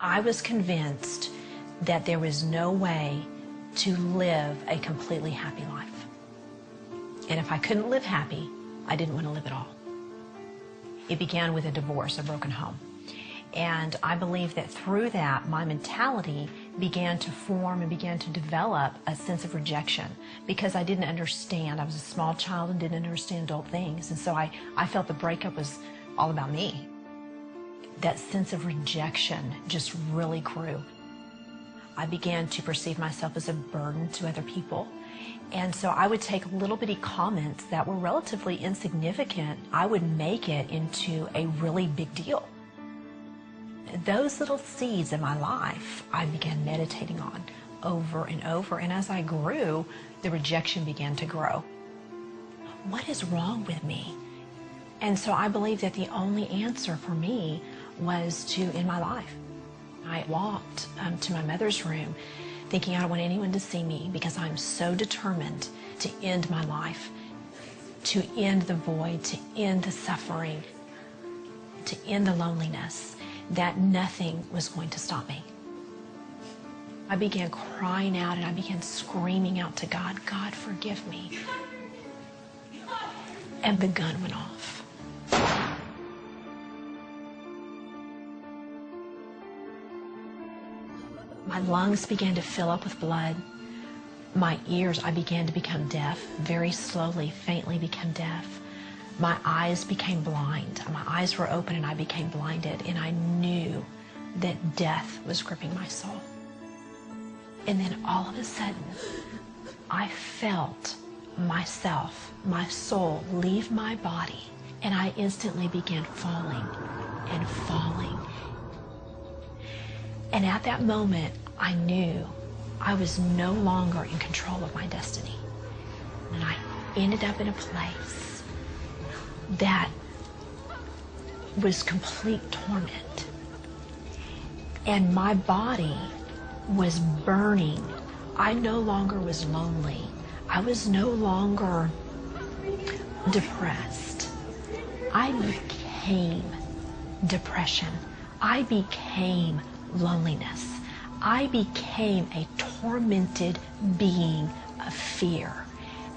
I was convinced that there was no way to live a completely happy life. And if I couldn't live happy, I didn't want to live at all. It began with a divorce, a broken home. And I believe that through that, my mentality began to form and began to develop a sense of rejection because I didn't understand. I was a small child and didn't understand adult things. And so I felt the breakup was all about me. That sense of rejection just really grew. I began to perceive myself as a burden to other people. And so I would take little bitty comments that were relatively insignificant. I would make it into a really big deal. Those little seeds in my life, I began meditating on over and over. And as I grew, the rejection began to grow. What is wrong with me? And so I believe that the only answer for me was to end my life. I walked to my mother's room thinking I don't want anyone to see me because I'm so determined to end my life, to end the void, to end the suffering, to end the loneliness, that nothing was going to stop me. I began crying out and I began screaming out to God, God, forgive me. And the gun went off. My lungs began to fill up with blood. My ears, I began to become deaf, very slowly, faintly become deaf. My eyes became blind. My eyes were open and I became blinded, and I knew that death was gripping my soul. And then all of a sudden, I felt myself, my soul, leave my body, and I instantly began falling and falling. And at that moment, I knew I was no longer in control of my destiny. And I ended up in a place that was complete torment. And my body was burning. I no longer was lonely. I was no longer depressed. I became depression. I became loneliness. I became a tormented being of fear.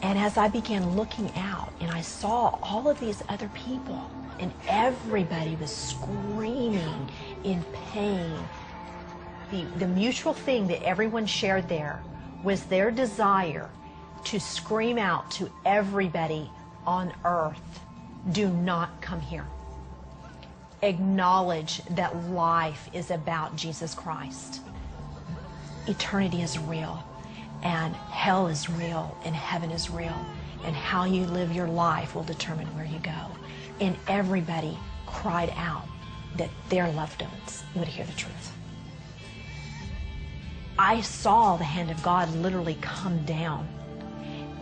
And as I began looking out and I saw all of these other people and everybody was screaming in pain, the mutual thing that everyone shared there was their desire to scream out to everybody on earth, do not come here. Acknowledge that life is about Jesus Christ. Eternity is real, and hell is real, and heaven is real, and how you live your life will determine where you go. And everybody cried out that their loved ones would hear the truth. I saw the hand of God literally come down,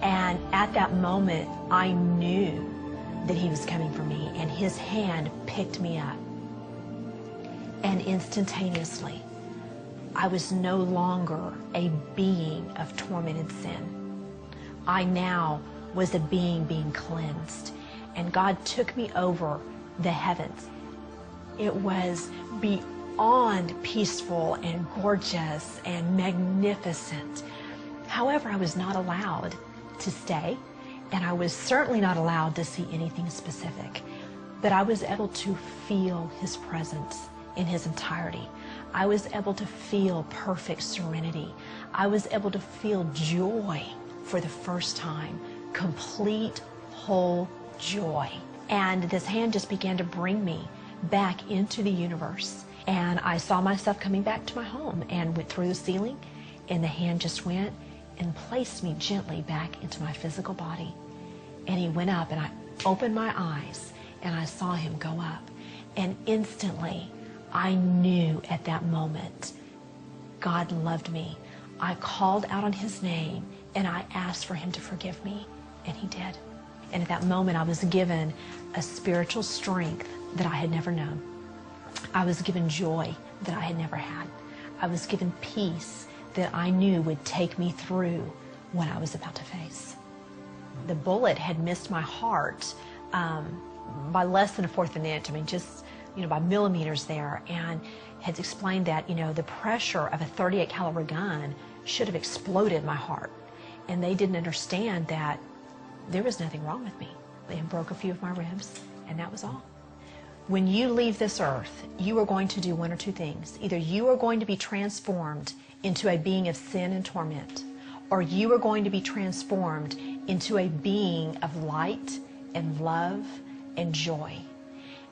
and at that moment I knew that he was coming for me, and his hand picked me up. And instantaneously, I was no longer a being of tormented sin. I now was a being cleansed, and God took me over the heavens. It was beyond peaceful and gorgeous and magnificent. However, I was not allowed to stay, and I was certainly not allowed to see anything specific, but I was able to feel his presence in his entirety. I was able to feel perfect serenity. I was able to feel joy for the first time, complete, whole joy. And this hand just began to bring me back into the universe. And I saw myself coming back to my home and went through the ceiling, and the hand just went and placed me gently back into my physical body. And he went up, and I opened my eyes and I saw him go up. And instantly, I knew at that moment, God loved me. I called out on his name and I asked for him to forgive me, and he did. And at that moment, I was given a spiritual strength that I had never known. I was given joy that I had never had. I was given peace that I knew would take me through what I was about to face. The bullet had missed my heart by less than a fourth of an inch. I mean, just by millimeters there, and had explained that, the pressure of a 38 caliber gun should have exploded my heart. And they didn't understand that there was nothing wrong with me. They had broke a few of my ribs, and that was all. When you leave this earth, you are going to do one or two things. Either you are going to be transformed into a being of sin and torment, or you are going to be transformed into a being of light and love and joy.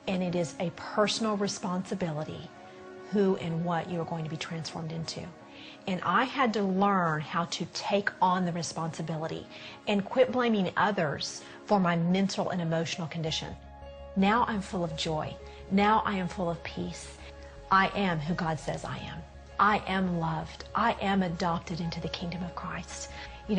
And it is a personal responsibility who and what you are going to be transformed into. And I had to learn how to take on the responsibility and quit blaming others for my mental and emotional condition. Now I'm full of joy. Now I am full of peace. I am who God says I am. I am loved. I am adopted into the kingdom of Christ.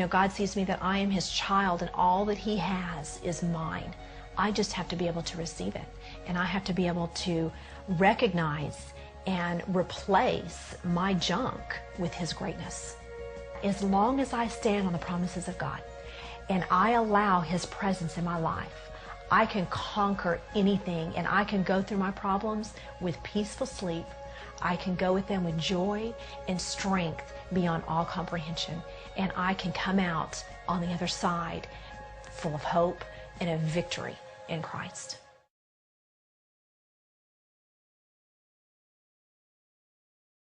God sees me that I am His child, and all that He has is mine. I just have to be able to receive it. And I have to be able to recognize and replace my junk with His greatness. As long as I stand on the promises of God and I allow His presence in my life, I can conquer anything, and I can go through my problems with peaceful sleep. I can go with them with joy and strength beyond all comprehension, and I can come out on the other side full of hope and of victory in Christ.